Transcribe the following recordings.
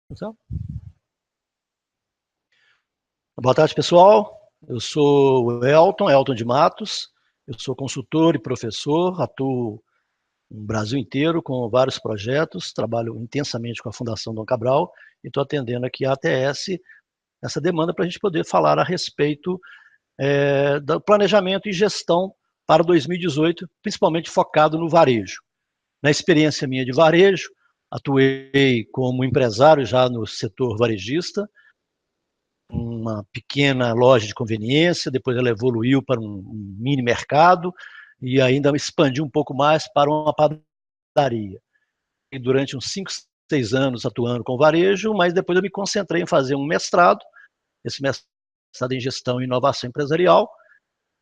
Boa tarde, pessoal. Eu sou o Elton de Matos. Eu sou consultor e professor, atuo no Brasil inteiro com vários projetos, trabalho intensamente com a Fundação Dom Cabral e estou atendendo aqui a ATS essa demanda para a gente poder falar a respeito do planejamento e gestão para 2018, principalmente focado no varejo. Na experiência minha de varejo, atuei como empresário já no setor varejista, uma pequena loja de conveniência, depois ela evoluiu para um mini mercado e ainda expandiu um pouco mais para uma padaria. E durante uns 5, 6 anos atuando com varejo, mas depois eu me concentrei em fazer um mestrado, esse mestrado em gestão e inovação empresarial,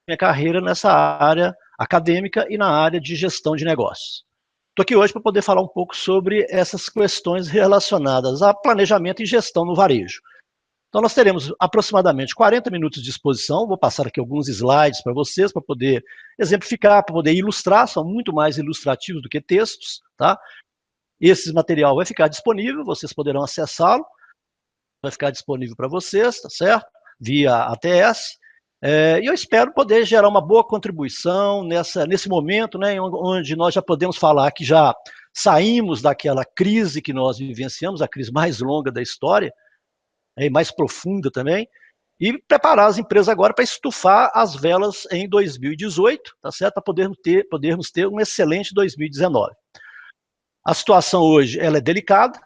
minha carreira nessa área acadêmica e na área de gestão de negócios. Estou aqui hoje para poder falar um pouco sobre essas questões relacionadas a planejamento e gestão no varejo. Então, nós teremos aproximadamente 40 minutos de exposição. Vou passar aqui alguns slides para vocês, para poder exemplificar, para poder ilustrar. São muito mais ilustrativos do que textos, tá? Esse material vai ficar disponível, vocês poderão acessá-lo. Vai ficar disponível para vocês, tá certo? Via ATS. E eu espero poder gerar uma boa contribuição nesse momento, né, onde nós já podemos falar que já saímos daquela crise que nós vivenciamos, a crise mais longa da história, e mais profunda também, e preparar as empresas agora para estufar as velas em 2018, tá certo? Para podermos ter um excelente 2019. A situação hoje ela é delicada,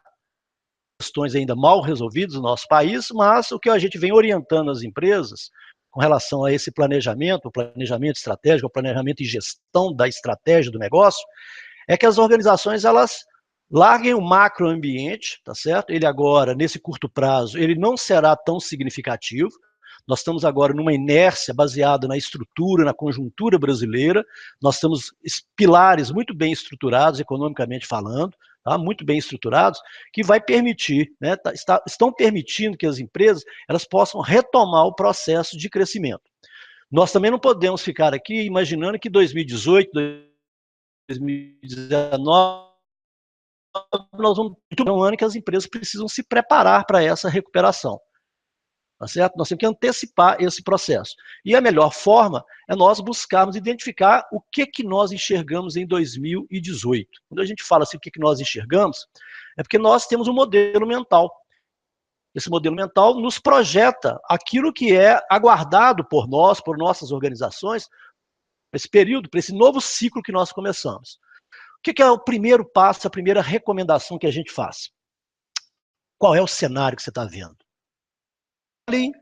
questões ainda mal resolvidas no nosso país, mas o que a gente vem orientando as empresas com relação a esse planejamento, o planejamento estratégico, o planejamento e gestão da estratégia do negócio, é que as organizações elas larguem o macroambiente, tá certo? Ele agora, nesse curto prazo, ele não será tão significativo. Nós estamos agora numa inércia baseada na estrutura, na conjuntura brasileira. Nós temos pilares muito bem estruturados, economicamente falando, tá? Muito bem estruturados, que vai permitir, né, estão permitindo que as empresas elas possam retomar o processo de crescimento. Nós também não podemos ficar aqui imaginando que 2018, 2019, nós vamos ter um ano que as empresas precisam se preparar para essa recuperação. Tá certo? Nós temos que antecipar esse processo. E a melhor forma é nós buscarmos identificar o que nós enxergamos em 2018. Quando a gente fala assim, o que nós enxergamos, é porque nós temos um modelo mental. Esse modelo mental nos projeta aquilo que é aguardado por nós, por nossas organizações, para esse período, para esse novo ciclo que nós começamos. O que é o primeiro passo, a primeira recomendação que a gente faz? Qual é o cenário que você está vendo? Olhem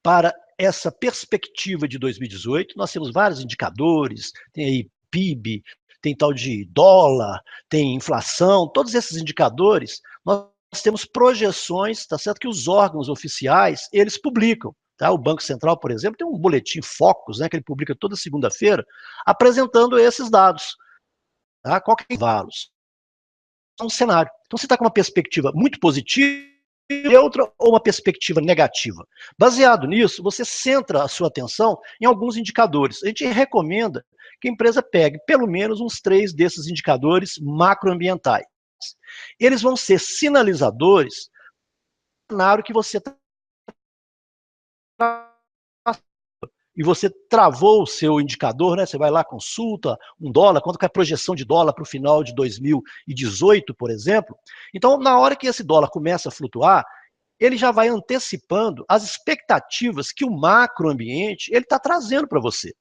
para essa perspectiva de 2018, nós temos vários indicadores, tem aí PIB, tem tal de dólar, tem inflação, todos esses indicadores, nós temos projeções, tá certo, que os órgãos oficiais, eles publicam. Tá? O Banco Central, por exemplo, tem um boletim Focus, né, que ele publica toda segunda-feira, apresentando esses dados. Tá? Qual que é o valos? É um cenário. Então, você está com uma perspectiva muito positiva e outra ou uma perspectiva negativa. Baseado nisso, você centra a sua atenção em alguns indicadores. A gente recomenda que a empresa pegue pelo menos uns 3 desses indicadores macroambientais. Eles vão ser sinalizadores do cenário que você está e você travou o seu indicador, né? Você vai lá, consulta um dólar, quanto que é a projeção de dólar para o final de 2018, por exemplo. Então, na hora que esse dólar começa a flutuar, ele já vai antecipando as expectativas que o macroambiente ele está trazendo para você.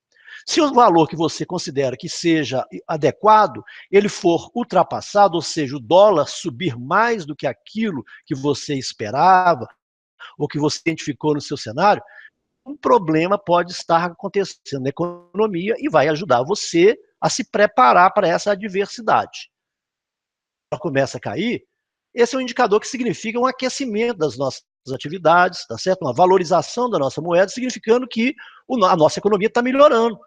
Se o valor que você considera que seja adequado, ele for ultrapassado, ou seja, o dólar subir mais do que aquilo que você esperava, ou que você identificou no seu cenário, um problema pode estar acontecendo na economia e vai ajudar você a se preparar para essa adversidade. Quando começa a cair, esse é um indicador que significa um aquecimento das nossas atividades, tá certo? Uma valorização da nossa moeda, significando que a nossa economia está melhorando.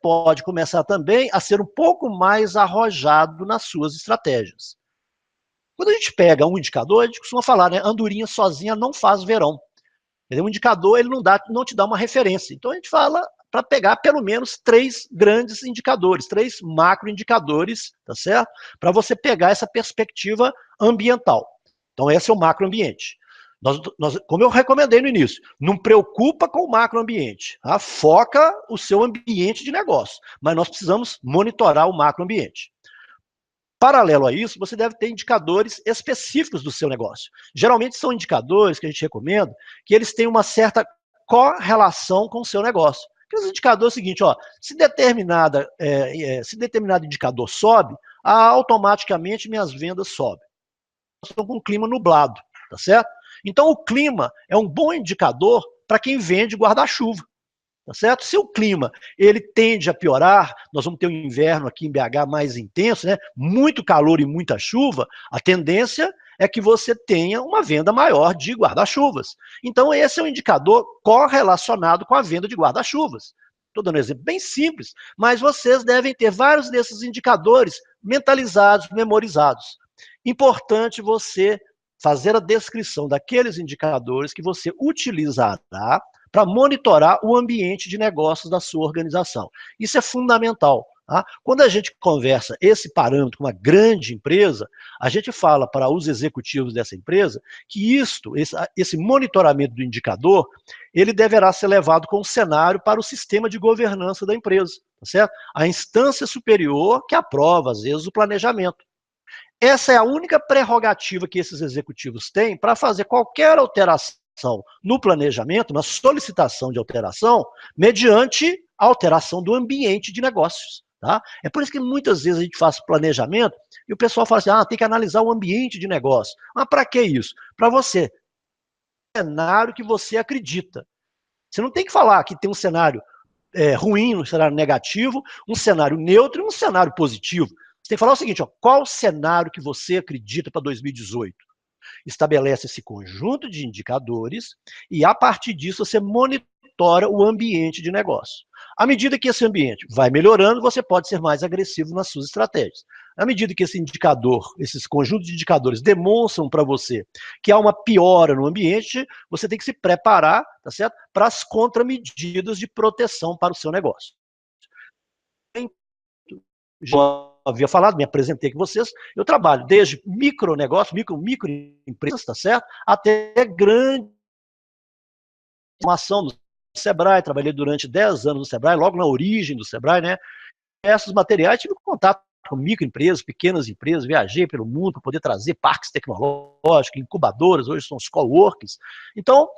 Pode começar também a ser um pouco mais arrojado nas suas estratégias. Quando a gente pega um indicador, a gente costuma falar, né? Andorinha sozinha não faz verão. Um indicador ele não te dá uma referência. Então a gente fala para pegar pelo menos 3 grandes indicadores, 3 macroindicadores, tá certo? Para você pegar essa perspectiva ambiental. Então, esse é o macroambiente. Como eu recomendei no início, não preocupa com o macroambiente, tá? Foca o seu ambiente de negócio, mas nós precisamos monitorar o macroambiente. Paralelo a isso, você deve ter indicadores específicos do seu negócio. Geralmente são indicadores que a gente recomenda que eles têm uma certa correlação com o seu negócio. Aqueles indicadores é o seguinte, ó, se determinado indicador sobe, automaticamente minhas vendas sobem. Estou com um clima nublado, tá certo? Então o clima é um bom indicador para quem vende guarda-chuva. Tá certo? Se o clima ele tende a piorar, nós vamos ter um inverno aqui em BH mais intenso, né? Muito calor e muita chuva, a tendência é que você tenha uma venda maior de guarda-chuvas. Então, esse é um indicador correlacionado com a venda de guarda-chuvas. Estou dando um exemplo bem simples, mas vocês devem ter vários desses indicadores mentalizados, memorizados. Importante você fazer a descrição daqueles indicadores que você utilizará para monitorar o ambiente de negócios da sua organização. Isso é fundamental. Tá? Quando a gente conversa esse parâmetro com uma grande empresa, a gente fala para os executivos dessa empresa que esse monitoramento do indicador, ele deverá ser levado com um cenário para o sistema de governança da empresa, tá certo? A instância superior que aprova, às vezes, o planejamento. Essa é a única prerrogativa que esses executivos têm para fazer qualquer alteração no planejamento, na solicitação de alteração, mediante a alteração do ambiente de negócios. Tá? É por isso que muitas vezes a gente faz planejamento e o pessoal fala assim, tem que analisar o ambiente de negócio. Mas para que isso? Para você, cenário que você acredita. Você não tem que falar que tem um cenário ruim, um cenário negativo, um cenário neutro e um cenário positivo. Você tem que falar o seguinte, qual o cenário que você acredita para 2018? Estabelece esse conjunto de indicadores e, a partir disso, você monitora o ambiente de negócio. À medida que esse ambiente vai melhorando, você pode ser mais agressivo nas suas estratégias. À medida que esse indicador, esses conjuntos de indicadores demonstram para você que há uma piora no ambiente, você tem que se preparar, tá certo? Para as contramedidas de proteção para o seu negócio. Já havia falado, me apresentei com vocês, eu trabalho desde micronegócios, microempresas, tá certo? Até grande formação no Sebrae, trabalhei durante 10 anos no Sebrae, logo na origem do Sebrae, né? Esses materiais, tive contato com microempresas, pequenas empresas, viajei pelo mundo para poder trazer parques tecnológicos, incubadoras, hoje são os coworkings. Então,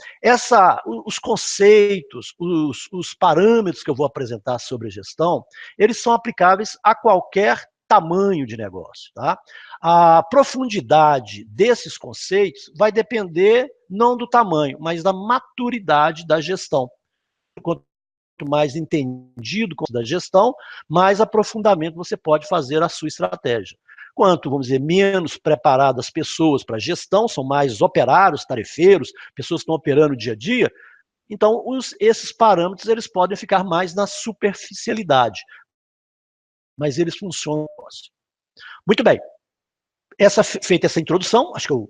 os conceitos, os parâmetros que eu vou apresentar sobre gestão, eles são aplicáveis a qualquer tamanho de negócio. Tá? A profundidade desses conceitos vai depender não do tamanho, mas da maturidade da gestão. Quanto mais entendido da gestão, mais aprofundamento você pode fazer a sua estratégia. Quanto, vamos dizer, menos preparadas pessoas para gestão, são mais operários, tarefeiros, pessoas que estão operando dia a dia, então esses parâmetros eles podem ficar mais na superficialidade, mas eles funcionam. Muito bem, feita essa introdução, acho que eu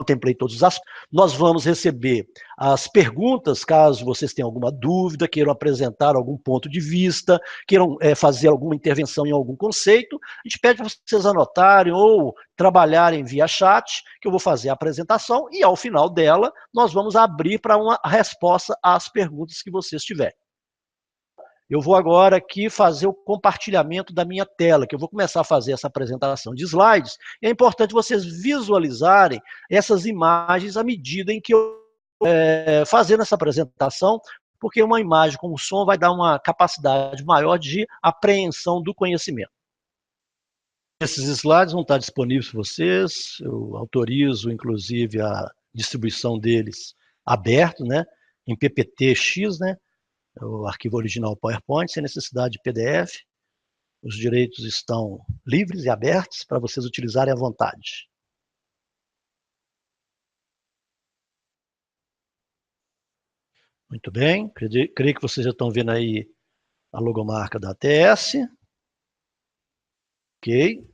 contemplei todos os aspectos. Nós vamos receber as perguntas, caso vocês tenham alguma dúvida, queiram apresentar algum ponto de vista, queiram fazer alguma intervenção em algum conceito, a gente pede para vocês anotarem ou trabalharem via chat, que eu vou fazer a apresentação, e ao final dela, nós vamos abrir para uma resposta às perguntas que vocês tiverem. Eu vou agora aqui fazer o compartilhamento da minha tela, que eu vou começar a fazer essa apresentação de slides. É importante vocês visualizarem essas imagens à medida em que eu fazendo essa apresentação, porque uma imagem com som vai dar uma capacidade maior de apreensão do conhecimento. Esses slides vão estar disponíveis para vocês, eu autorizo, inclusive, a distribuição deles aberto, né, em PPT-X, né, o arquivo original PowerPoint, sem necessidade de PDF. Os direitos estão livres e abertos para vocês utilizarem à vontade. Muito bem, creio que vocês já estão vendo aí a logomarca da ATS. Ok.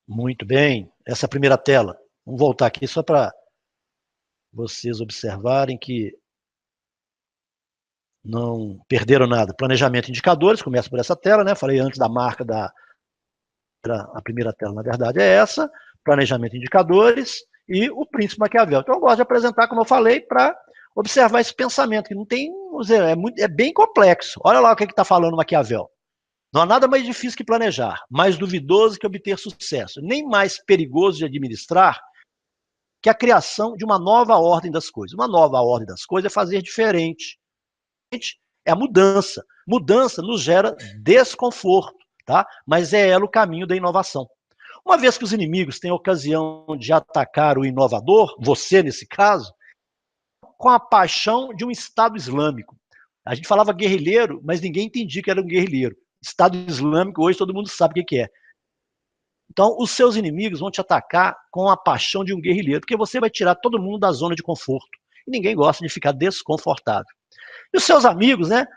Muito bem, essa é a primeira tela. Vamos voltar aqui só para vocês observarem que não perderam nada. Planejamento e indicadores, começa por essa tela, né? Falei antes da marca da A primeira tela, na verdade, é essa, planejamento de indicadores e o príncipe Maquiavel. Então, eu gosto de apresentar, como eu falei, para observar esse pensamento, que não tem, vamos dizer, é bem complexo. Olha lá o que está falando Maquiavel. Não há nada mais difícil que planejar, mais duvidoso que obter sucesso, nem mais perigoso de administrar que a criação de uma nova ordem das coisas. Uma nova ordem das coisas é fazer diferente. É a mudança. Mudança nos gera desconforto, tá? Mas é ela o caminho da inovação. Uma vez que os inimigos têm a ocasião de atacar o inovador, você nesse caso, com a paixão de um Estado Islâmico. A gente falava guerrilheiro, mas ninguém entendia que era um guerrilheiro. Estado Islâmico, hoje todo mundo sabe o que é. Então, os seus inimigos vão te atacar com a paixão de um guerrilheiro, porque você vai tirar todo mundo da zona de conforto. E ninguém gosta de ficar desconfortável. E os seus amigos, né,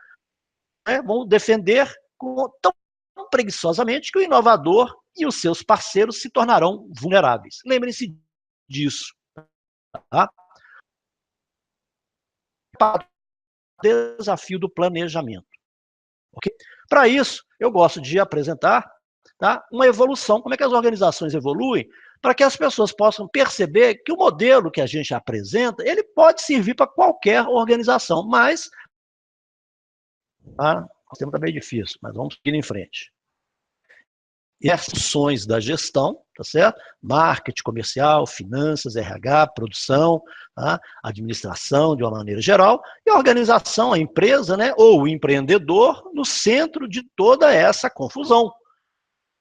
vão defender tão preguiçosamente que o inovador e os seus parceiros se tornarão vulneráveis. Lembrem-se disso. Tá? O desafio do planejamento. Okay? Para isso, eu gosto de apresentar, tá, uma evolução, como é que as organizações evoluem, para que as pessoas possam perceber que o modelo que a gente apresenta, ele pode servir para qualquer organização, mas o tema está meio difícil, mas vamos seguir em frente. E as funções da gestão, tá certo? Marketing, comercial, finanças, RH, produção, tá? Administração de uma maneira geral, e a organização, a empresa, né, ou o empreendedor no centro de toda essa confusão.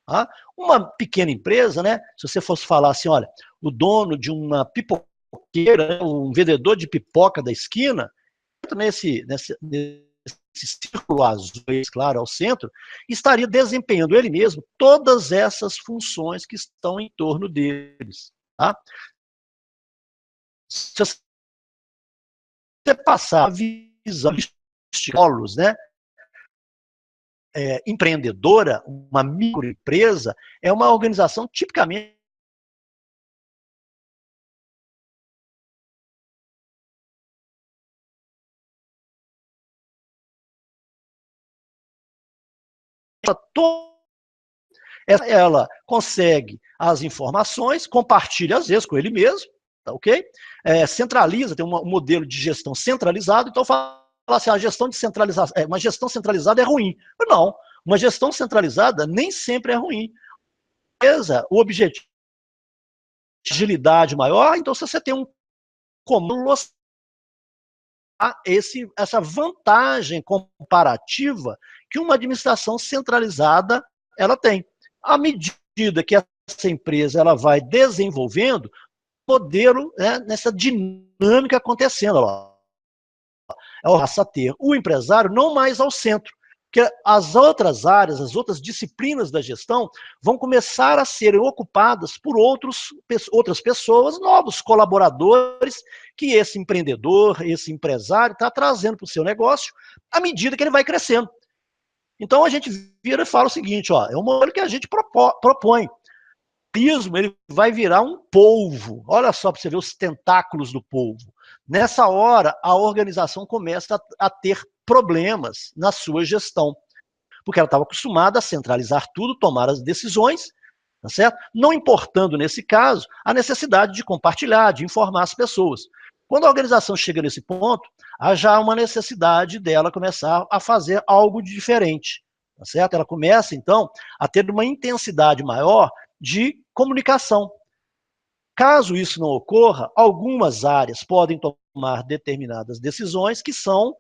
Tá? Uma pequena empresa, né, se você fosse falar assim, olha, o dono de uma pipoqueira, né, um vendedor de pipoca da esquina, nesse círculo azul, claro, ao centro, estaria desempenhando ele mesmo todas essas funções que estão em torno deles. Tá? Se você passar a visão de polos, né, empreendedora, uma microempresa, é uma organização tipicamente ela consegue as informações, compartilha às vezes com ele mesmo, tá ok? Centraliza, tem um modelo de gestão centralizado, então fala assim, uma gestão centralizada é ruim. Não, uma gestão centralizada nem sempre é ruim. O objetivo de agilidade maior, então se você tem um comando, essa vantagem comparativa que uma administração centralizada ela tem. À medida que essa empresa ela vai desenvolvendo, modelo, né, nessa dinâmica acontecendo. Ela passa a ter o empresário não mais ao centro, porque as outras áreas, as outras disciplinas da gestão vão começar a serem ocupadas por outras pessoas, novos colaboradores que esse empreendedor, esse empresário está trazendo para o seu negócio à medida que ele vai crescendo. Então a gente vira e fala o seguinte, ó, é um modelo que a gente propõe. O turismo ele vai virar um polvo. Olha só para você ver os tentáculos do polvo. Nessa hora, a organização começa a ter problemas na sua gestão, porque ela estava acostumada a centralizar tudo, tomar as decisões, tá certo? Não importando, nesse caso, a necessidade de compartilhar, de informar as pessoas. Quando a organização chega nesse ponto, há já uma necessidade dela começar a fazer algo de diferente, tá certo? Ela começa, então, a ter uma intensidade maior de comunicação. Caso isso não ocorra, algumas áreas podem tomar determinadas decisões que são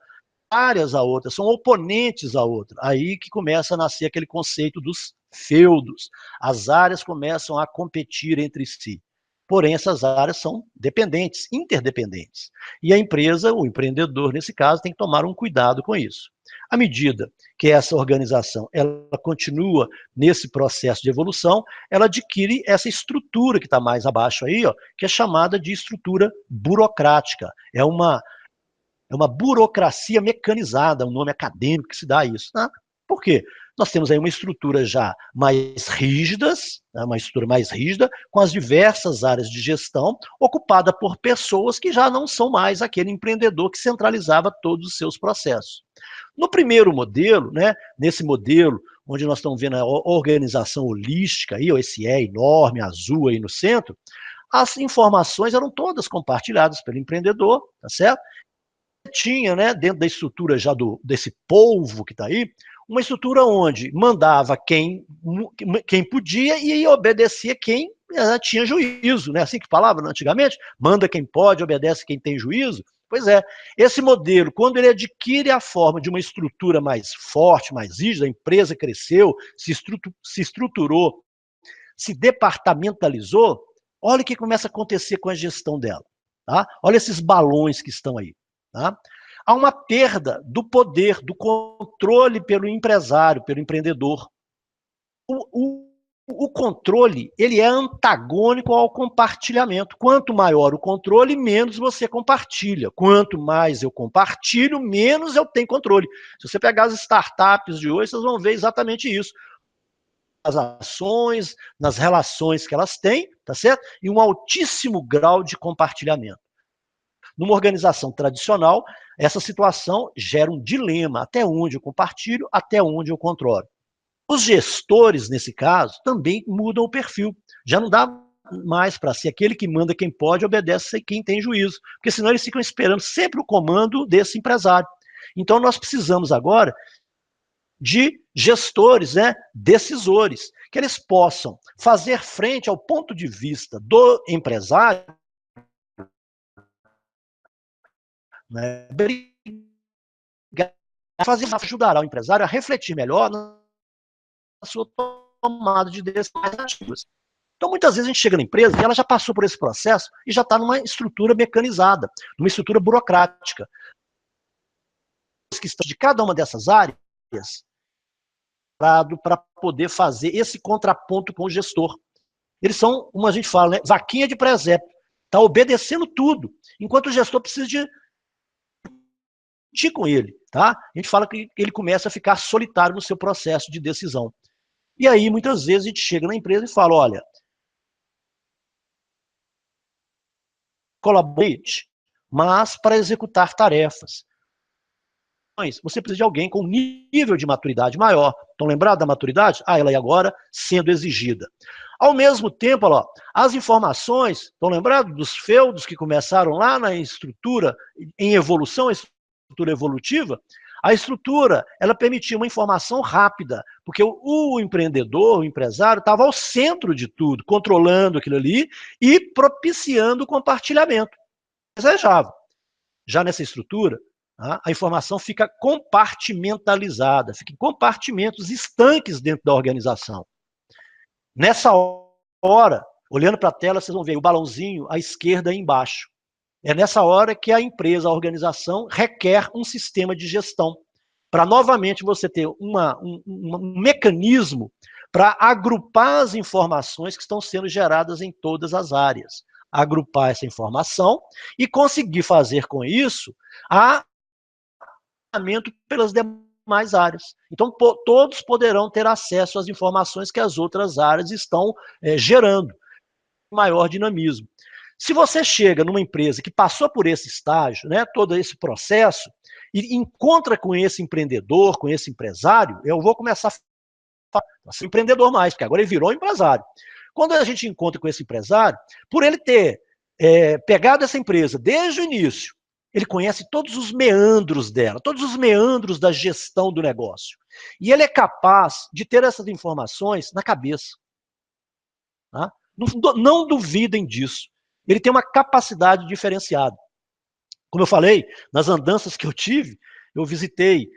áreas a outra, são oponentes a outra. Aí que começa a nascer aquele conceito dos feudos. As áreas começam a competir entre si. Porém, essas áreas são dependentes, interdependentes. E a empresa, o empreendedor, nesse caso, tem que tomar um cuidado com isso. À medida que essa organização ela continua nesse processo de evolução, ela adquire essa estrutura que está mais abaixo aí, ó, que é chamada de estrutura burocrática. É uma burocracia mecanizada, um nome acadêmico que se dá a isso. Né? Por quê? Nós temos aí uma estrutura já mais rígida, né, uma estrutura mais rígida, com as diversas áreas de gestão, ocupada por pessoas que já não são mais aquele empreendedor que centralizava todos os seus processos. No primeiro modelo, né, nesse modelo onde nós estamos vendo a organização holística, aí, esse E enorme, azul aí no centro, as informações eram todas compartilhadas pelo empreendedor, tá certo? Tinha, né, dentro da estrutura já desse polvo que está aí, uma estrutura onde mandava quem podia e obedecia quem tinha juízo, né? Assim que falava antigamente, manda quem pode, obedece quem tem juízo. Pois é, esse modelo, quando ele adquire a forma de uma estrutura mais forte, mais rígida, a empresa cresceu, se estruturou, se departamentalizou, olha o que começa a acontecer com a gestão dela. Tá? Olha esses balões que estão aí. Tá? Há uma perda do poder, do controle pelo empresário, pelo empreendedor. O controle, ele é antagônico ao compartilhamento. Quanto maior o controle, menos você compartilha. Quanto mais eu compartilho, menos eu tenho controle. Se você pegar as startups de hoje, vocês vão ver exatamente isso. As ações, nas relações que elas têm, tá certo? E um altíssimo grau de compartilhamento. Numa organização tradicional, essa situação gera um dilema, até onde eu compartilho, até onde eu controlo. Os gestores, nesse caso, também mudam o perfil. Já não dá mais para ser aquele que manda quem pode, obedece quem tem juízo, porque senão eles ficam esperando sempre o comando desse empresário. Então nós precisamos agora de gestores, né, decisores, que eles possam fazer frente ao ponto de vista do empresário, né, ajudará o empresário a refletir melhor na sua tomada de decisões. Então, muitas vezes a gente chega na empresa e ela já passou por esse processo e já está numa estrutura mecanizada, numa estrutura burocrática. Que estão de cada uma dessas áreas para poder fazer esse contraponto com o gestor. Eles são, como a gente fala, né, vaquinha de presépio. Está obedecendo tudo, enquanto o gestor precisa de com ele, tá? A gente fala que ele começa a ficar solitário no seu processo de decisão. E aí, muitas vezes, a gente chega na empresa e fala, olha, colaborate, mas para executar tarefas. Você precisa de alguém com um nível de maturidade maior. Estão lembrados da maturidade? Ela aí agora sendo exigida. Ao mesmo tempo, ó, as informações, estão lembrados dos feudos que começaram lá na estrutura, em evolução, a estrutura evolutiva? A estrutura, ela permitia uma informação rápida, porque o empreendedor, o empresário, estava ao centro de tudo, controlando aquilo ali e propiciando o compartilhamento. Desejável. Já nessa estrutura, a informação fica compartimentalizada, fica em compartimentos estanques dentro da organização. Nessa hora, olhando para a tela, vocês vão ver o balãozinho à esquerda e embaixo. É nessa hora que a empresa, a organização, requer um sistema de gestão, para novamente você ter um mecanismo para agrupar as informações que estão sendo geradas em todas as áreas. Agrupar essa informação e conseguir fazer com isso pelas demais áreas. Então, todos poderão ter acesso às informações que as outras áreas estão gerando, maior dinamismo. Se você chega numa empresa que passou por esse estágio, né, todo esse processo, e encontra com esse empreendedor, com esse empresário, eu vou começar a ser empreendedor mais, porque agora ele virou empresário. Quando a gente encontra com esse empresário, por ele ter pegado essa empresa desde o início, ele conhece todos os meandros dela, todos os meandros da gestão do negócio. E ele é capaz de ter essas informações na cabeça. Tá? Não duvidem disso. Ele tem uma capacidade diferenciada. Como eu falei, nas andanças que eu tive, eu visitei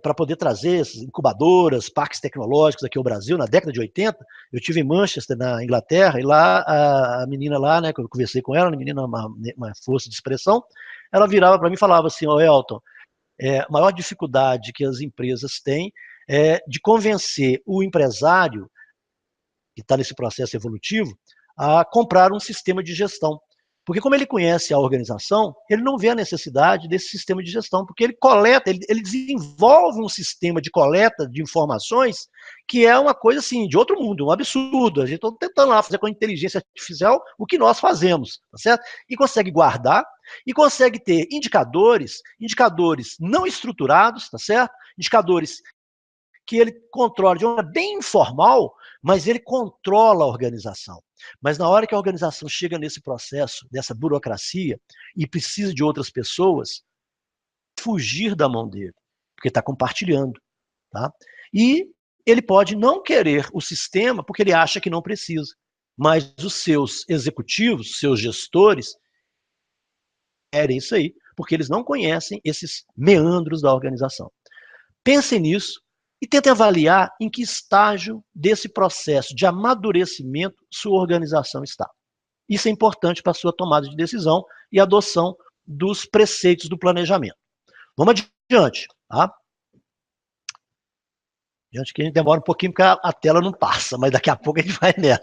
para poder trazer essas incubadoras, parques tecnológicos aqui ao Brasil, na década de 80, eu estive em Manchester, na Inglaterra, e lá a menina lá, né, que eu conversei com ela, a menina, uma força de expressão, ela virava para mim e falava assim, Elton, a maior dificuldade que as empresas têm é de convencer o empresário, que está nesse processo evolutivo, a comprar um sistema de gestão. Porque como ele conhece a organização, ele não vê a necessidade desse sistema de gestão, porque ele coleta, ele desenvolve um sistema de coleta de informações que é uma coisa assim, de outro mundo, um absurdo. A gente está tentando lá fazer com a inteligência artificial o que nós fazemos, tá certo? E consegue guardar, e consegue ter indicadores não estruturados, tá certo? Indicadores que ele controla de uma maneira bem informal, mas ele controla a organização. Mas na hora que a organização chega nesse processo, dessa burocracia, e precisa de outras pessoas, fugir da mão dele, porque está compartilhando. Tá? E ele pode não querer o sistema porque ele acha que não precisa, mas os seus executivos, seus gestores, querem isso aí, porque eles não conhecem esses meandros da organização. Pensem nisso e tentem avaliar em que estágio desse processo de amadurecimento sua organização está. Isso é importante para a sua tomada de decisão e adoção dos preceitos do planejamento. Vamos adiante, tá? Adiante que a gente demora um pouquinho porque a tela não passa, mas daqui a pouco a gente vai nela.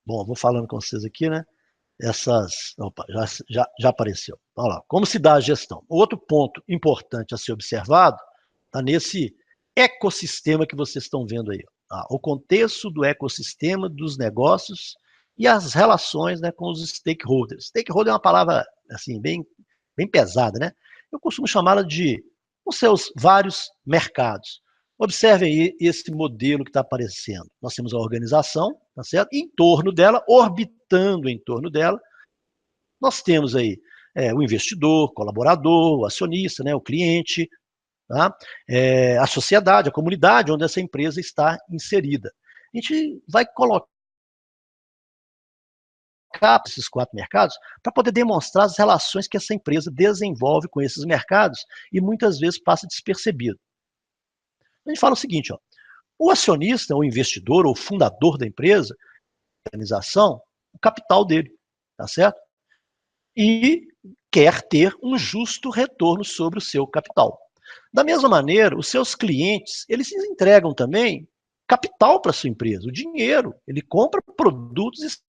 Bom, vou falando com vocês aqui, né? Opa, já apareceu. Olha lá, como se dá a gestão? Outro ponto importante a ser observado está nesse ecossistema que vocês estão vendo aí. Tá? O contexto do ecossistema dos negócios e as relações, né, com os stakeholders. Stakeholder é uma palavra assim, bem pesada, né? Eu costumo chamá-la de os seus vários mercados. Observe aí esse modelo que está aparecendo. Nós temos a organização, tá certo? E em torno dela, orbitando em torno dela, nós temos aí o investidor, colaborador, o acionista, né, o cliente, tá? A sociedade, a comunidade onde essa empresa está inserida. A gente vai colocar esses 4 mercados para poder demonstrar as relações que essa empresa desenvolve com esses mercados e muitas vezes passa despercebido. A gente fala o seguinte, ó, o acionista, o investidor, ou fundador da empresa, da organização, o capital dele, tá certo? E quer ter um justo retorno sobre o seu capital. Da mesma maneira, os seus clientes, eles entregam também capital para a sua empresa, o dinheiro. Ele compra produtos e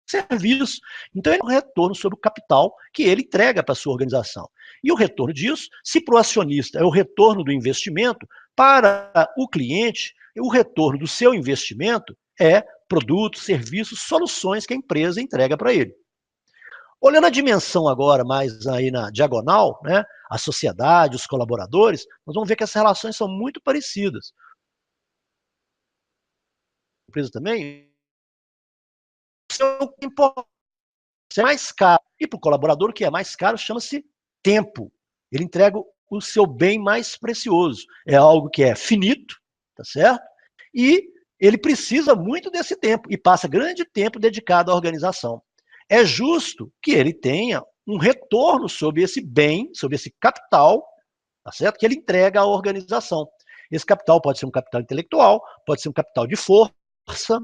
serviços. Então, é um retorno sobre o capital que ele entrega para a sua organização. E o retorno disso, se para o acionista é o retorno do investimento, para o cliente, o retorno do seu investimento é produtos, serviços, soluções que a empresa entrega para ele. Olhando a dimensão agora, mais aí na diagonal, né, a sociedade, os colaboradores, nós vamos ver que essas relações são muito parecidas. A empresa também, o seu é mais caro. E para o colaborador, o que é mais caro chama-se tempo. Ele entrega o seu bem mais precioso. É algo que é finito, tá certo? E ele precisa muito desse tempo e passa grande tempo dedicado à organização. É justo que ele tenha um retorno sobre esse bem, sobre esse capital, tá certo? Que ele entrega à organização. Esse capital pode ser um capital intelectual, pode ser um capital de força.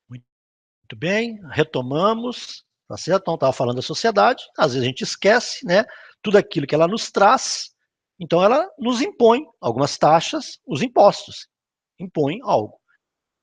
Muito bem, retomamos, tá certo? Então, estava falando da sociedade, às vezes a gente esquece, né? Tudo aquilo que ela nos traz, então ela nos impõe algumas taxas, os impostos, impõe algo.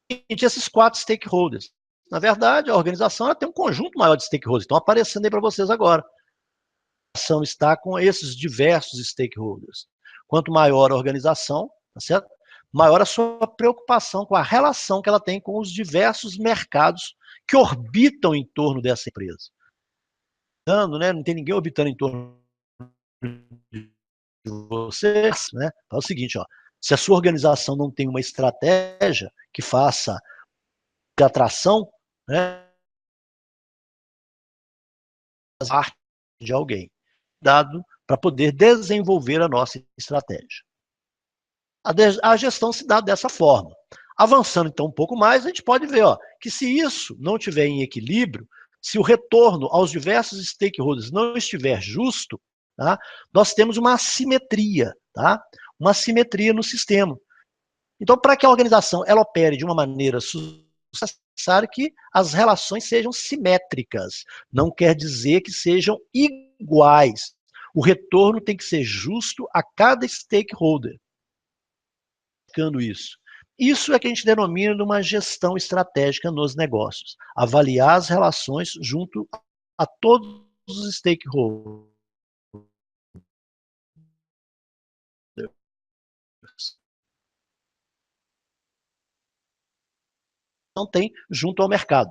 E esses 4 stakeholders. Na verdade, a organização ela tem um conjunto maior de stakeholders, estão aparecendo aí para vocês agora. A organização está com esses diversos stakeholders. Quanto maior a organização, tá certo? Maior a sua preocupação com a relação que ela tem com os diversos mercados que orbitam em torno dessa empresa. Não tem ninguém orbitando em torno de você, né? É o seguinte, ó, se a sua organização não tem uma estratégia que faça de atração, né, parte de alguém, dado para poder desenvolver a nossa estratégia. A gestão se dá dessa forma. Avançando então um pouco mais, a gente pode ver que se isso não estiver em equilíbrio, se o retorno aos diversos stakeholders não estiver justo, tá, nós temos uma assimetria, tá? Uma assimetria no sistema. Então, para que a organização ela opere de uma maneira necessário que as relações sejam simétricas. Não quer dizer que sejam iguais. O retorno tem que ser justo a cada stakeholder. Isso. Isso é que a gente denomina de uma gestão estratégica nos negócios. Avaliar as relações junto a todos os stakeholders. não tem junto ao mercado.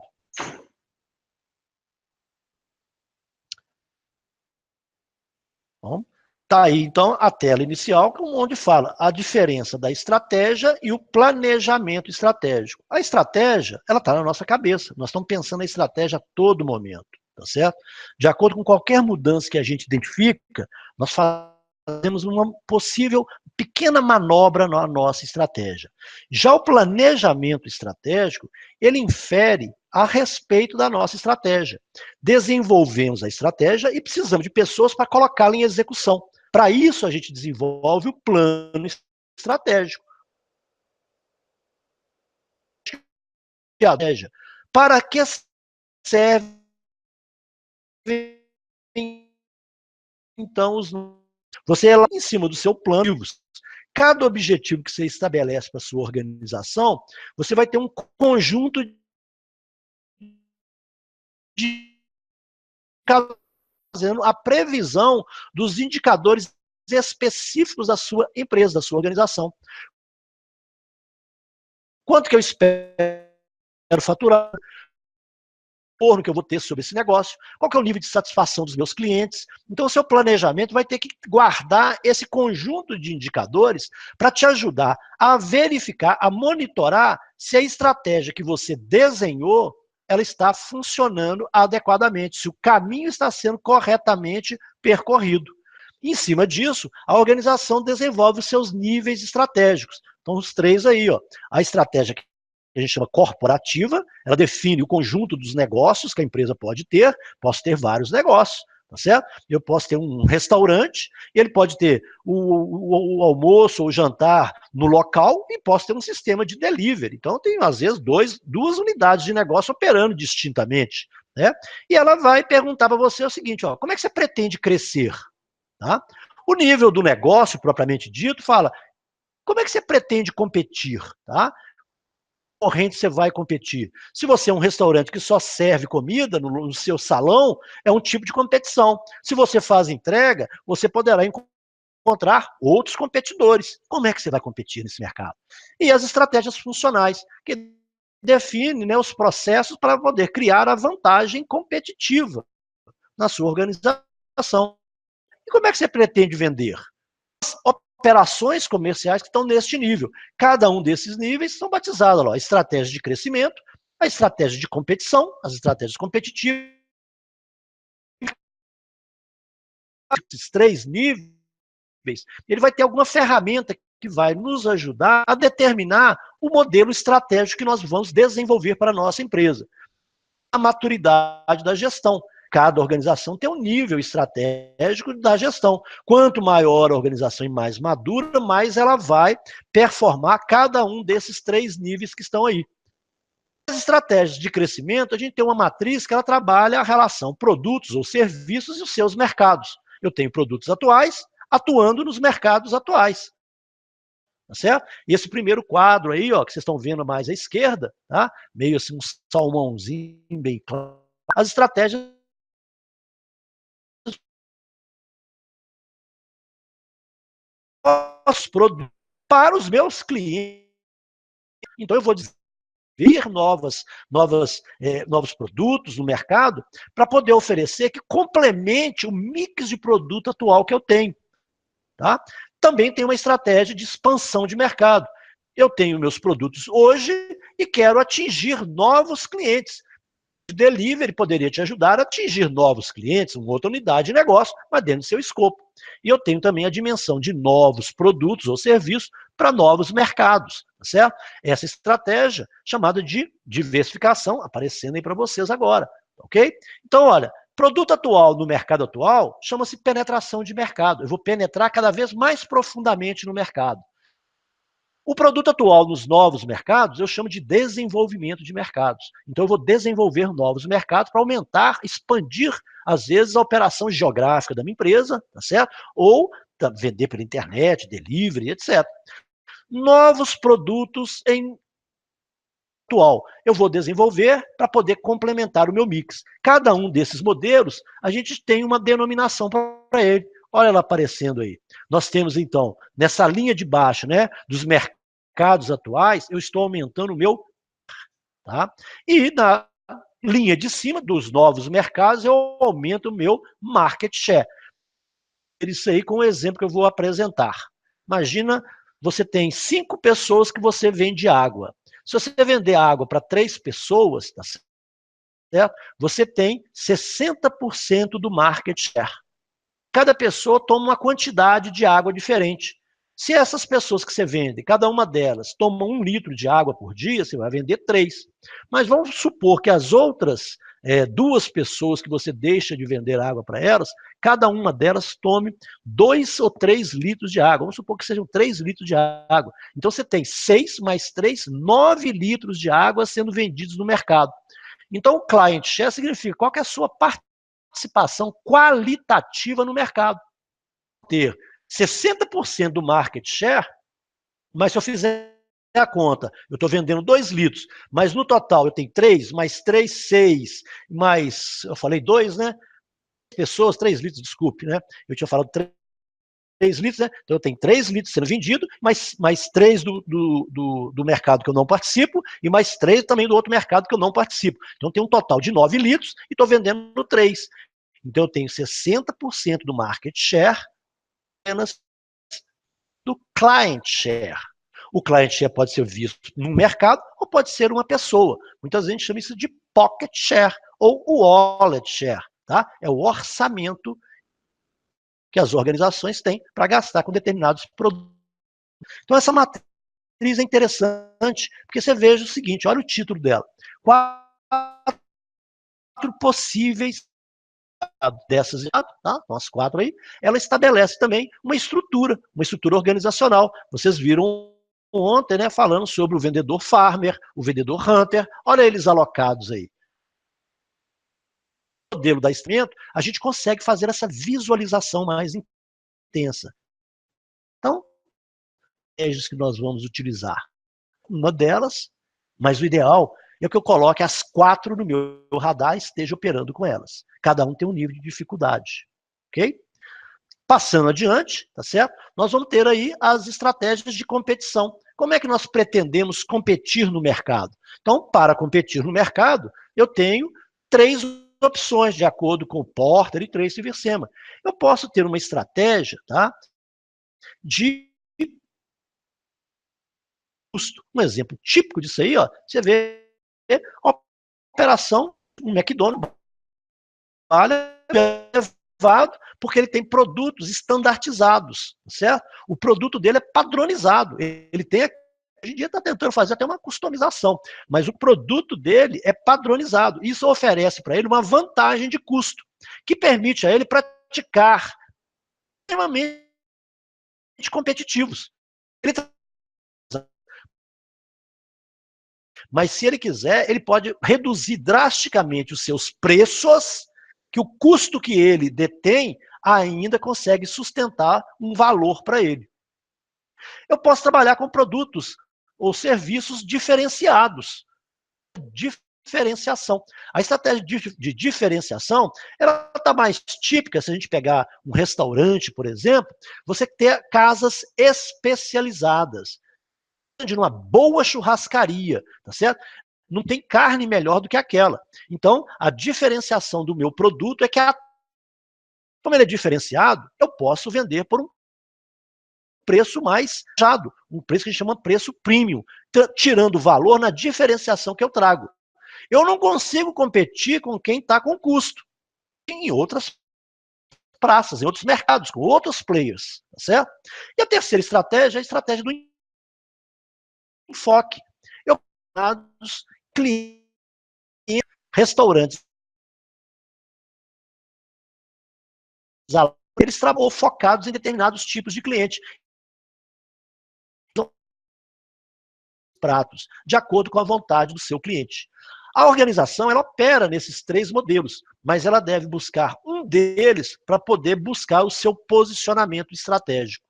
Bom, tá aí, então, a tela inicial, onde fala a diferença da estratégia e o planejamento estratégico. A estratégia, ela está na nossa cabeça. Nós estamos pensando na estratégia a todo momento, tá certo? De acordo com qualquer mudança que a gente identifica, nós fazemos uma possível pequena manobra na nossa estratégia. Já o planejamento estratégico, ele infere a respeito da nossa estratégia. Desenvolvemos a estratégia e precisamos de pessoas para colocá-la em execução. Para isso, a gente desenvolve o plano estratégico. Para que serve, então, você é lá em cima do seu plano. Cada objetivo que você estabelece para a sua organização, você vai ter um conjunto de fazendo a previsão dos indicadores específicos da sua empresa, da sua organização. Quanto que eu espero faturar? Que eu vou ter sobre esse negócio, qual que é o nível de satisfação dos meus clientes. Então, o seu planejamento vai ter que guardar esse conjunto de indicadores para te ajudar a verificar, a monitorar se a estratégia que você desenhou, ela está funcionando adequadamente, se o caminho está sendo corretamente percorrido. Em cima disso, a organização desenvolve os seus níveis estratégicos. Então, os três aí, ó. A estratégia que a gente chama corporativa, ela define o conjunto dos negócios que a empresa pode ter, posso ter vários negócios, tá certo? Eu posso ter um restaurante, e ele pode ter o almoço ou o jantar no local, e posso ter um sistema de delivery. Então, eu tenho, às vezes, duas unidades de negócio operando distintamente, né? E ela vai perguntar para você o seguinte, ó, como é que você pretende crescer? Tá? O nível do negócio, propriamente dito, fala, como é que você pretende competir? Tá? Corrente você vai competir. Se você é um restaurante que só serve comida no seu salão, é um tipo de competição. Se você faz entrega, você poderá encontrar outros competidores. Como é que você vai competir nesse mercado? E as estratégias funcionais, que definem, né, os processos para poder criar a vantagem competitiva na sua organização. E como é que você pretende vender? As operações comerciais que estão neste nível. Cada um desses níveis são batizados, ó, a estratégia de crescimento, a estratégia de competição, as estratégias competitivas. Esses três níveis, ele vai ter alguma ferramenta que vai nos ajudar a determinar o modelo estratégico que nós vamos desenvolver para a nossa empresa. A maturidade da gestão. Cada organização tem um nível estratégico da gestão. Quanto maior a organização e mais madura, mais ela vai performar cada um desses três níveis que estão aí. As estratégias de crescimento, a gente tem uma matriz que ela trabalha a relação produtos ou serviços e os seus mercados. Eu tenho produtos atuais atuando nos mercados atuais. Tá certo? E esse primeiro quadro aí, ó, que vocês estão vendo mais à esquerda, tá? Meio assim um salmãozinho bem claro. As estratégias produtos para os meus clientes. Então eu vou desenvolver novos produtos no mercado para poder oferecer que complemente o mix de produto atual que eu tenho. Tá? Também tem uma estratégia de expansão de mercado. Eu tenho meus produtos hoje e quero atingir novos clientes. O delivery poderia te ajudar a atingir novos clientes, uma outra unidade de negócio, mas dentro do seu escopo. E eu tenho também a dimensão de novos produtos ou serviços para novos mercados, tá certo? Essa estratégia chamada de diversificação, aparecendo aí para vocês agora, ok? Então, olha, produto atual no mercado atual chama-se penetração de mercado. Eu vou penetrar cada vez mais profundamente no mercado. O produto atual nos novos mercados, eu chamo de desenvolvimento de mercados. Então, eu vou desenvolver novos mercados para aumentar, expandir, às vezes, a operação geográfica da minha empresa, tá certo? Ou vender pela internet, delivery, etc. Novos produtos em atual. Eu vou desenvolver para poder complementar o meu mix. Cada um desses modelos, a gente tem uma denominação para ele. Olha ela aparecendo aí. Nós temos, então, nessa linha de baixo, né, dos mercados atuais, eu estou aumentando o meu tá? E na linha de cima dos novos mercados, eu aumento o meu market share. Isso aí com o exemplo que eu vou apresentar. Imagina, você tem 5 pessoas que você vende água. Se você vender água para 3 pessoas, tá certo? Você tem 60% do market share. Cada pessoa toma uma quantidade de água diferente. Se essas pessoas que você vende, cada uma delas, toma 1 litro de água por dia, você vai vender 3. Mas vamos supor que as outras 2 pessoas que você deixa de vender água para elas, cada uma delas tome 2 ou 3 litros de água. Vamos supor que sejam 3 litros de água. Então você tem 6 mais 3, 9 litros de água sendo vendidos no mercado. Então o client share significa qual que é a sua participação qualitativa no mercado. Ter 60% do market share, mas se eu fizer a conta, eu estou vendendo 2 litros, mas no total eu tenho 3, mais 3, 6, mais, eu falei 2, né? Pessoas, 3 litros, desculpe, né? Eu tinha falado 3 litros, né? Então eu tenho 3 litros sendo vendido, mais 3 do mercado que eu não participo, e mais 3 também do outro mercado que eu não participo. Então tem um total de 9 litros e estou vendendo 3. Então eu tenho 60% do market share apenas do client share. O client share pode ser visto no mercado ou pode ser uma pessoa. Muitas vezes a gente chama isso de pocket share ou wallet share. Tá? É o orçamento que as organizações têm para gastar com determinados produtos. Então essa matriz é interessante, porque você veja o seguinte, olha o título dela. 4 possíveis dessas, tá? As 4 aí, ela estabelece também uma estrutura organizacional. Vocês viram ontem, né, falando sobre o vendedor farmer, o vendedor hunter, olha eles alocados aí. No modelo da instrumento, a gente consegue fazer essa visualização mais intensa. Então, estratégias que nós vamos utilizar. Uma delas, mas o ideal é que eu coloque as 4 no meu radar e esteja operando com elas. Cada um tem um nível de dificuldade, ok? Passando adiante, tá certo? Nós vamos ter aí as estratégias de competição. Como é que nós pretendemos competir no mercado? Então, para competir no mercado, eu tenho 3 opções, de acordo com o Porter e Tracy Versema. Eu posso ter uma estratégia, tá, de custo. Um exemplo típico disso aí, ó, você vê a operação, um McDonald's, elevado, porque ele tem produtos estandartizados, certo? O produto dele é padronizado. Ele tem, hoje em dia está tentando fazer até uma customização, mas o produto dele é padronizado. Isso oferece para ele uma vantagem de custo, que permite a ele praticar extremamente competitivos. Ele, mas se ele quiser, ele pode reduzir drasticamente os seus preços, que o custo que ele detém ainda consegue sustentar um valor para ele. Eu posso trabalhar com produtos ou serviços diferenciados. Diferenciação. A estratégia de diferenciação, ela está mais típica, se a gente pegar um restaurante, por exemplo, você ter casas especializadas, de uma boa churrascaria, tá certo? Não tem carne melhor do que aquela. Então, a diferenciação do meu produto é que, como ele é diferenciado, eu posso vender por um preço mais baixado, um preço que a gente chama preço premium, tirando valor na diferenciação que eu trago. Eu não consigo competir com quem está com custo em outras praças, em outros mercados, com outros players, tá certo? E a terceira estratégia é a estratégia do enfoque. Eu clientes, restaurantes, eles trabalham focados em determinados tipos de cliente. Pratos, de acordo com a vontade do seu cliente. A organização, ela opera nesses 3 modelos, mas ela deve buscar um deles para poder buscar o seu posicionamento estratégico.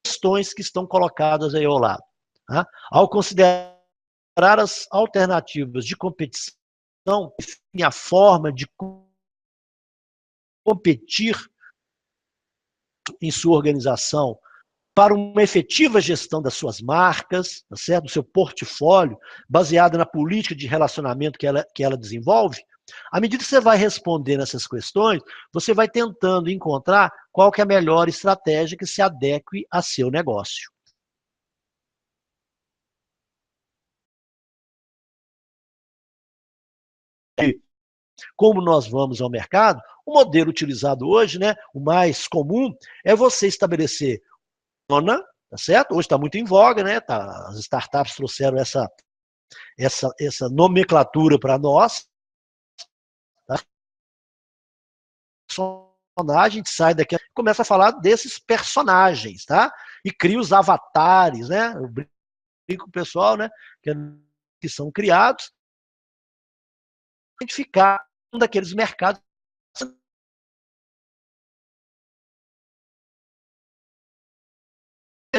Questões que estão colocadas aí ao lado. Tá? Ao considerar as alternativas de competição, a forma de competir em sua organização para uma efetiva gestão das suas marcas, tá certo? Do seu portfólio, baseada na política de relacionamento que ela desenvolve. À medida que você vai respondendo essas questões, você vai tentando encontrar qual que é a melhor estratégia que se adeque a seu negócio. E como nós vamos ao mercado, o modelo utilizado hoje, né, o mais comum, é você estabelecer zona, tá certo? Hoje está muito em voga, né? Tá, as startups trouxeram essa nomenclatura para nós. Tá? A gente sai daqui e começa a falar desses personagens, tá? E cria os avatares, né? Eu brinco com o pessoal, né? Que são criados, identificar um daqueles mercados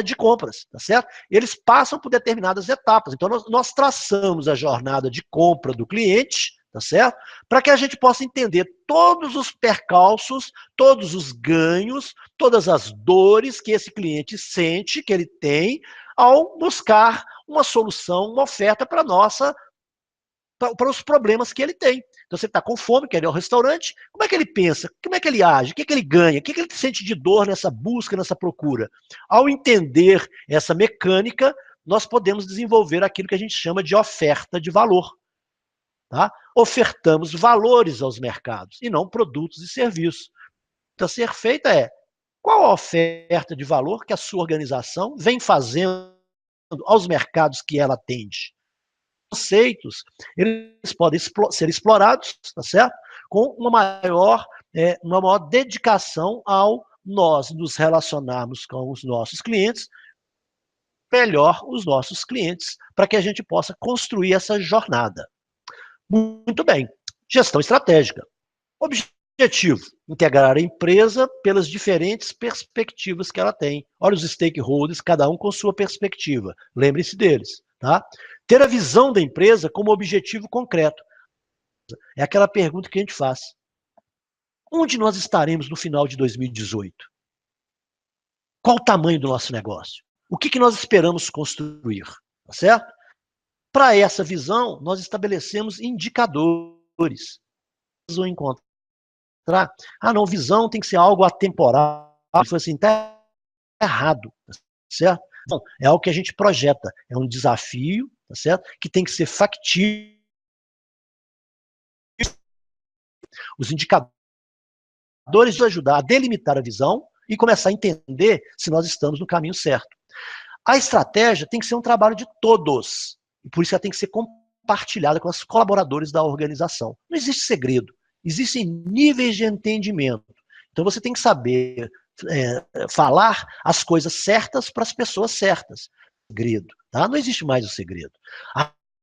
de compras, tá certo? Eles passam por determinadas etapas. Então, nós traçamos a jornada de compra do cliente, tá certo? Para que a gente possa entender todos os percalços, todos os ganhos, todas as dores que esse cliente sente, que ele tem, ao buscar uma solução, uma oferta para os problemas que ele tem. Então, você está com fome, quer ir ao restaurante, como é que ele pensa? Como é que ele age? O que, é que ele ganha? O que, é que ele sente de dor nessa busca, nessa procura? Ao entender essa mecânica, nós podemos desenvolver aquilo que a gente chama de oferta de valor. Tá? Ofertamos valores aos mercados e não produtos e serviços. Então, a ser feita é qual a oferta de valor que a sua organização vem fazendo aos mercados que ela atende? Conceitos, eles podem ser explorados, tá certo? Com uma maior dedicação ao nós nos relacionarmos com os nossos clientes, melhor os nossos clientes, para que a gente possa construir essa jornada. Muito bem. Gestão estratégica. Objetivo: integrar a empresa pelas diferentes perspectivas que ela tem. Olha os stakeholders, cada um com sua perspectiva. Lembre-se deles, tá? Ter a visão da empresa como objetivo concreto. É aquela pergunta que a gente faz. Onde nós estaremos no final de 2018? Qual o tamanho do nosso negócio? O que nós esperamos construir? Tá certo? Para essa visão, nós estabelecemos indicadores. Vão encontrar. Ah, não, visão tem que ser algo atemporal. Foi assim, tá errado, tá certo? Bom, é algo que a gente projeta, é um desafio, tá certo? Que tem que ser factível. Os indicadores vão ajudar a delimitar a visão e começar a entender se nós estamos no caminho certo. A estratégia tem que ser um trabalho de todos, e por isso ela tem que ser compartilhada com os colaboradores da organização. Não existe segredo, existem níveis de entendimento. Então você tem que saber falar as coisas certas para as pessoas certas. Segredo, tá? Não existe mais o segredo.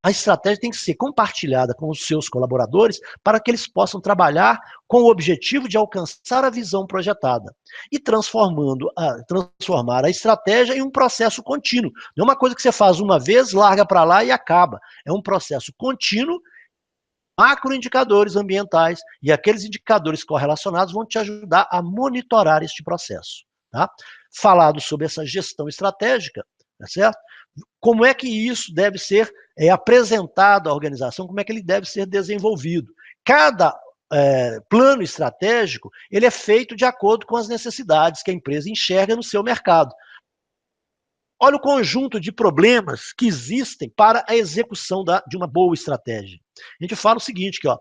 A estratégia tem que ser compartilhada com os seus colaboradores para que eles possam trabalhar com o objetivo de alcançar a visão projetada e transformar a estratégia em um processo contínuo. Não é uma coisa que você faz uma vez, larga para lá e acaba. É um processo contínuo, macroindicadores ambientais e aqueles indicadores correlacionados vão te ajudar a monitorar este processo. Tá? Falado sobre essa gestão estratégica, tá certo? Como é que isso deve ser apresentado à organização, como é que ele deve ser desenvolvido. Cada plano estratégico, ele é feito de acordo com as necessidades que a empresa enxerga no seu mercado. Olha o conjunto de problemas que existem para a execução de uma boa estratégia. A gente fala o seguinte, que, ó,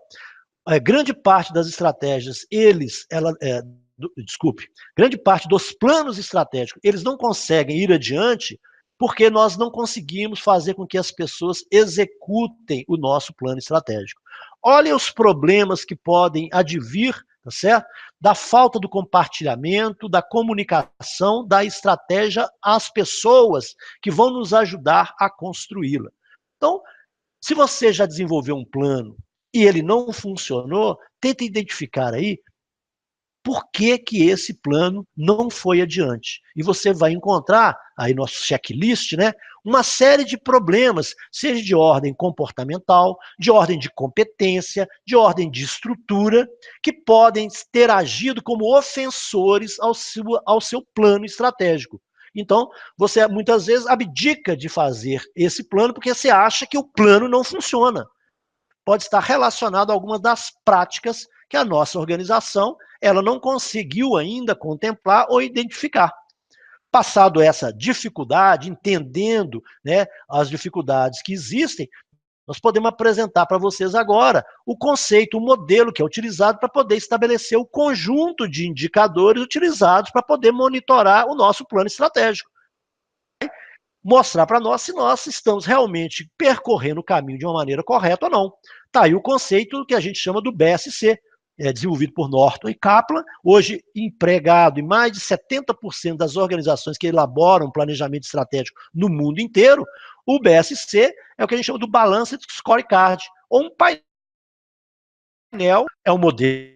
grande parte das estratégias, grande parte dos planos estratégicos, eles não conseguem ir adiante porque nós não conseguimos fazer com que as pessoas executem o nosso plano estratégico. Olhem os problemas que podem advir, tá certo? Da falta do compartilhamento, da comunicação, da estratégia às pessoas que vão nos ajudar a construí-la. Então, se você já desenvolveu um plano e ele não funcionou, tenta identificar aí por que que esse plano não foi adiante. E você vai encontrar, aí nosso checklist, né, uma série de problemas, seja de ordem comportamental, de ordem de competência, de ordem de estrutura, que podem ter agido como ofensores ao seu plano estratégico. Então, você muitas vezes abdica de fazer esse plano porque você acha que o plano não funciona. Pode estar relacionado a algumas das práticas que a nossa organização ela não conseguiu ainda contemplar ou identificar. Passado essa dificuldade, entendendo, né, as dificuldades que existem, nós podemos apresentar para vocês agora o conceito, o modelo que é utilizado para poder estabelecer o conjunto de indicadores utilizados para poder monitorar o nosso plano estratégico. Mostrar para nós se nós estamos realmente percorrendo o caminho de uma maneira correta ou não. Está aí o conceito que a gente chama do BSC, desenvolvido por Norton e Kaplan, hoje empregado em mais de 70% das organizações que elaboram planejamento estratégico no mundo inteiro. O BSC é o que a gente chama do Balanced Scorecard, ou um painel, é um modelo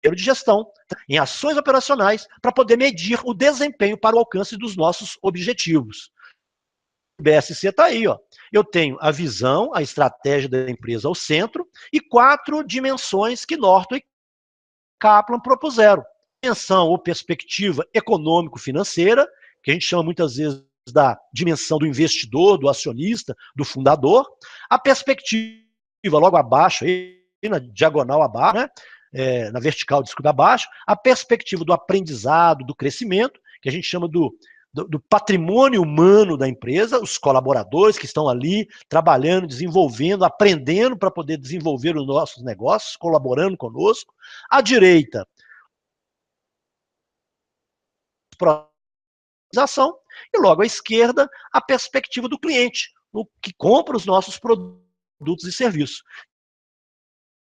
de gestão em ações operacionais para poder medir o desempenho para o alcance dos nossos objetivos. O BSC está aí, ó. Eu tenho a visão, a estratégia da empresa ao centro e 4 dimensões que Norton e Kaplan propuseram. Dimensão ou perspectiva econômico-financeira, que a gente chama muitas vezes da dimensão do investidor, do acionista, do fundador. A perspectiva logo abaixo, aí, na diagonal abaixo, né? Na vertical, desculpa, abaixo, a perspectiva do aprendizado, do crescimento, que a gente chama do patrimônio humano da empresa, os colaboradores que estão ali trabalhando, desenvolvendo, aprendendo para poder desenvolver os nossos negócios, colaborando conosco. À direita, organização, e logo à esquerda, a perspectiva do cliente, o que compra os nossos produtos e serviços.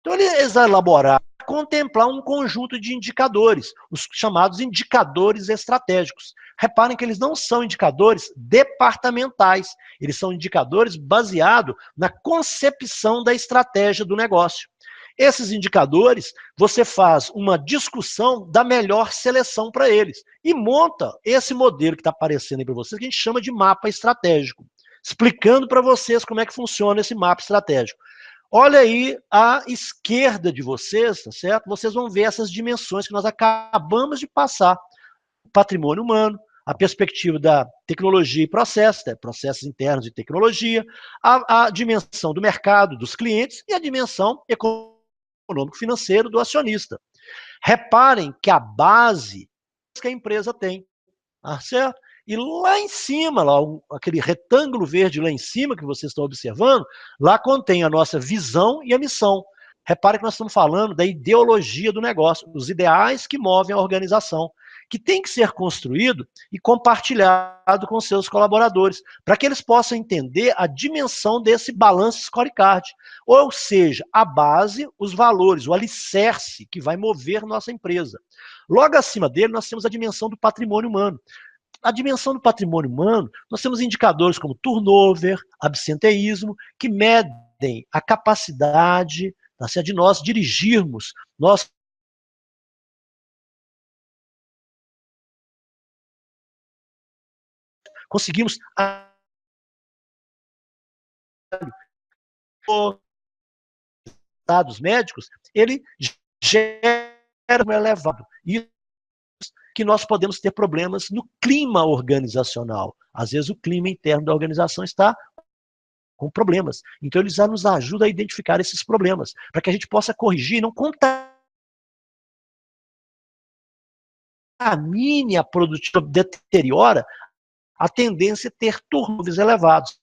Então, eles elaboraram, contemplar um conjunto de indicadores, os chamados indicadores estratégicos. Reparem que eles não são indicadores departamentais, eles são indicadores baseados na concepção da estratégia do negócio. Esses indicadores, você faz uma discussão da melhor seleção para eles e monta esse modelo que está aparecendo aí para vocês, que a gente chama de mapa estratégico, explicando para vocês como é que funciona esse mapa estratégico. Olha aí à esquerda de vocês, tá certo? Vocês vão ver essas dimensões que nós acabamos de passar. O patrimônio humano, a perspectiva da tecnologia e processos, né? Processos internos de tecnologia, a dimensão do mercado, dos clientes e a dimensão econômico-financeira do acionista. Reparem que a base que a empresa tem, tá certo? E lá em cima, lá, aquele retângulo verde lá em cima que vocês estão observando, lá contém a nossa visão e a missão. Repare que nós estamos falando da ideologia do negócio, os ideais que movem a organização, que tem que ser construído e compartilhado com seus colaboradores, para que eles possam entender a dimensão desse balance scorecard. Ou seja, a base, os valores, o alicerce que vai mover nossa empresa. Logo acima dele, nós temos a dimensão do patrimônio humano. A dimensão do patrimônio humano, nós temos indicadores como turnover, absenteísmo, que medem a capacidade, tá certo, de nós dirigirmos, nós conseguimos dados médicos, ele gera um elevado. Isso que nós podemos ter problemas no clima organizacional. Às vezes o clima interno da organização está com problemas. Então eles já nos ajudam a identificar esses problemas, para que a gente possa corrigir, não contamine a produtividade, deteriora a tendência a ter turnovers elevados.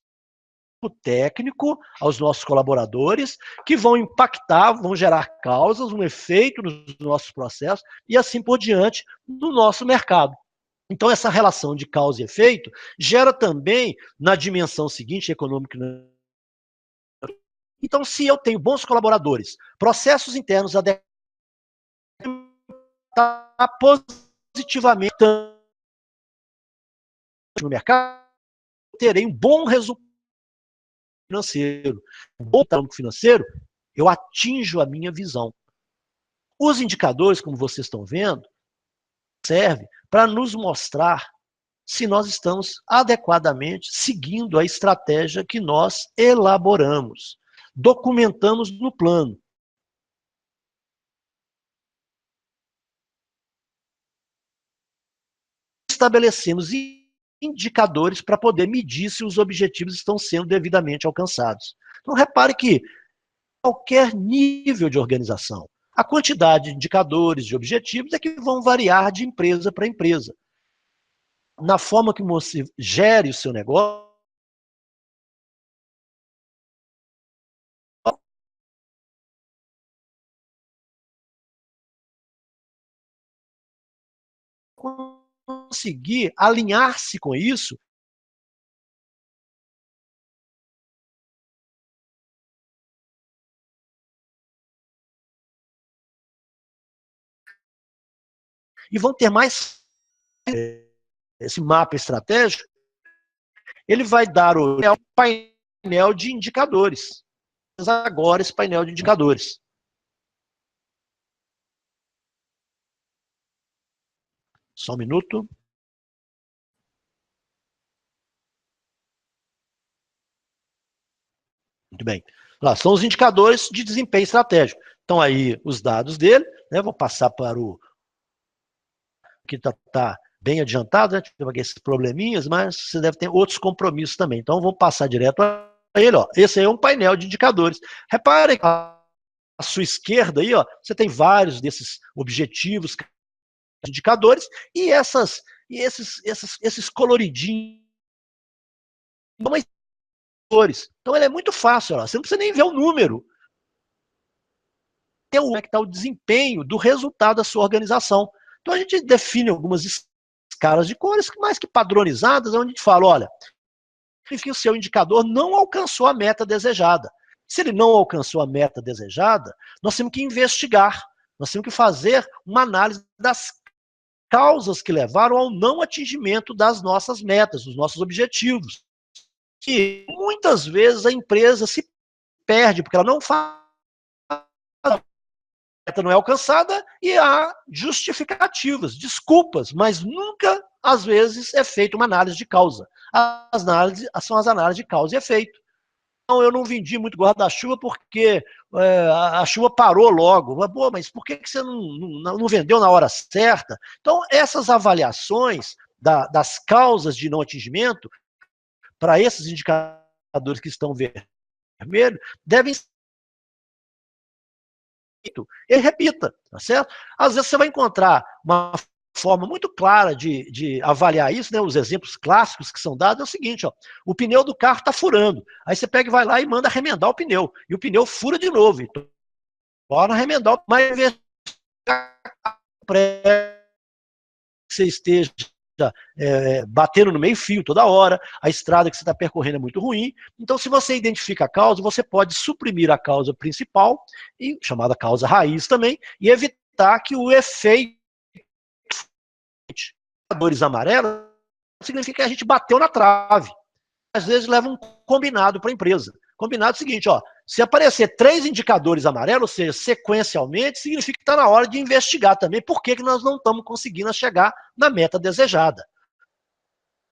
O técnico, aos nossos colaboradores, que vão impactar, vão gerar causas, um efeito nos nossos processos e assim por diante no nosso mercado. Então, essa relação de causa e efeito gera também, na dimensão seguinte, econômica. Então, se eu tenho bons colaboradores, processos internos adequados, positivamente no mercado, terei um bom resultado financeiro. Um bom resultado financeiro, eu atinjo a minha visão. Os indicadores, como vocês estão vendo, servem para nos mostrar se nós estamos adequadamente seguindo a estratégia que nós elaboramos, documentamos no plano. estabelecemos indicadores para poder medir se os objetivos estão sendo devidamente alcançados. Então, repare que qualquer nível de organização, a quantidade de indicadores, de objetivos, é que vão variar de empresa para empresa. Na forma que você gere o seu negócio, conseguir alinhar-se com isso e vão ter mais esse mapa estratégico, ele vai dar o painel de indicadores. Agora esse painel de indicadores. Só um minuto. Muito bem. Lá são os indicadores de desempenho estratégico. Então aí os dados dele, né? Vou passar para o que está bem adiantado, né? Tem esses probleminhas, mas você deve ter outros compromissos também. Então vou passar direto a ele, ó. Esse aí é um painel de indicadores. Reparem que à sua esquerda aí, ó, você tem vários desses objetivos, indicadores, e esses coloridinhos. Então ele é muito fácil, ó. Você não precisa nem ver o número. Como é que está o desempenho do resultado da sua organização. Então a gente define algumas escalas de cores mais que padronizadas, onde a gente fala, olha, que o seu indicador não alcançou a meta desejada. Se ele não alcançou a meta desejada, nós temos que investigar, nós temos que fazer uma análise das causas que levaram ao não atingimento das nossas metas, dos nossos objetivos. E muitas vezes a empresa se perde, porque ela não faz, a meta não é alcançada e há justificativas, desculpas, mas nunca, às vezes, é feita uma análise de causa. As análises são as análises de causa e efeito. Então, eu não vendi muito guarda-chuva porque a chuva parou logo. Pô, mas por que você não vendeu na hora certa? Então, essas avaliações das causas de não atingimento, para esses indicadores que estão vermelhos, devem ser. E repita, tá certo? Às vezes você vai encontrar uma forma muito clara de avaliar isso, né? Os exemplos clássicos que são dados é o seguinte, ó, o pneu do carro está furando. Aí você pega e vai lá e manda remendar o pneu. E o pneu fura de novo. Então, torna remendar, mas que você esteja batendo no meio fio toda hora, a estrada que você está percorrendo é muito ruim. Então, se você identifica a causa, você pode suprimir a causa principal, chamada causa raiz também, e evitar que o efeito indicadores amarelos significa que a gente bateu na trave. Às vezes leva um combinado para a empresa. Combinado é o seguinte, ó, se aparecer 3 indicadores amarelos, ou seja, sequencialmente, significa que está na hora de investigar também por que nós não estamos conseguindo chegar na meta desejada.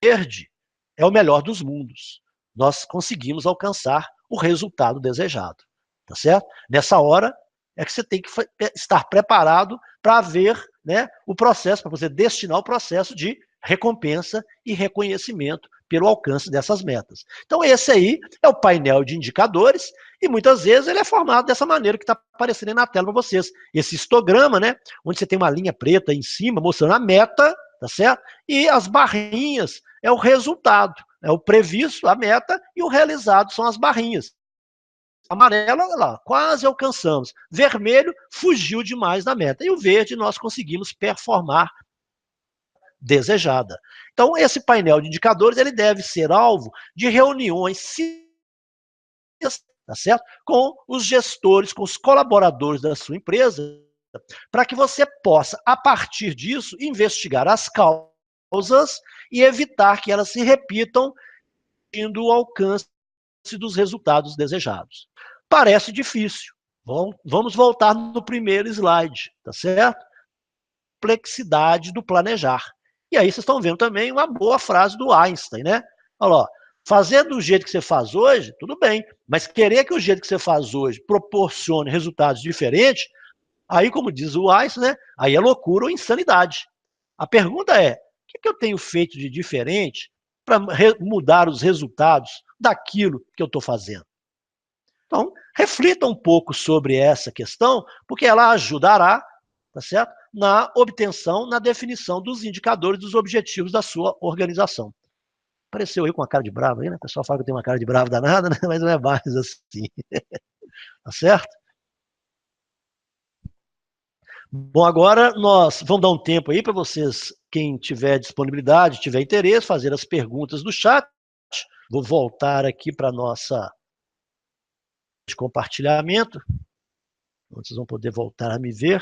Verde é o melhor dos mundos. Nós conseguimos alcançar o resultado desejado. Tá certo? Nessa hora é que você tem que estar preparado para ver, né, o processo, para você destinar o processo de recompensa e reconhecimento pelo alcance dessas metas. Então esse aí é o painel de indicadores e muitas vezes ele é formado dessa maneira que está aparecendo aí na tela para vocês. Esse histograma, né, onde você tem uma linha preta em cima mostrando a meta, tá certo? E as barrinhas é o resultado, é o previsto, a meta, e o realizado são as barrinhas. Amarelo, olha lá, quase alcançamos. Vermelho, fugiu demais da meta. E o verde, nós conseguimos performar desejada. Então, esse painel de indicadores, ele deve ser alvo de reuniões, tá certo? Com os gestores, com os colaboradores da sua empresa, para que você possa, a partir disso, investigar as causas e evitar que elas se repitam, indo ao alcance dos resultados desejados. Parece difícil. Vamos voltar no primeiro slide, tá certo? Complexidade do planejar. E aí vocês estão vendo também uma boa frase do Einstein, né? Olha lá, fazer do jeito que você faz hoje, tudo bem, mas querer que o jeito que você faz hoje proporcione resultados diferentes, aí, como diz o Einstein, né? Aí é loucura ou insanidade. A pergunta é, que eu tenho feito de diferente para mudar os resultados daquilo que eu estou fazendo? Então, reflita um pouco sobre essa questão, porque ela ajudará, tá certo? Na obtenção, na definição dos indicadores, dos objetivos da sua organização. Apareceu aí com uma cara de bravo aí, né? O pessoal fala que eu tenho uma cara de bravo danada, né? Mas não é mais assim. Tá certo? Bom, agora nós vamos dar um tempo aí para vocês, quem tiver disponibilidade, tiver interesse, fazer as perguntas do chat. Vou voltar aqui para a nossa compartilhamento. Vocês vão poder voltar a me ver.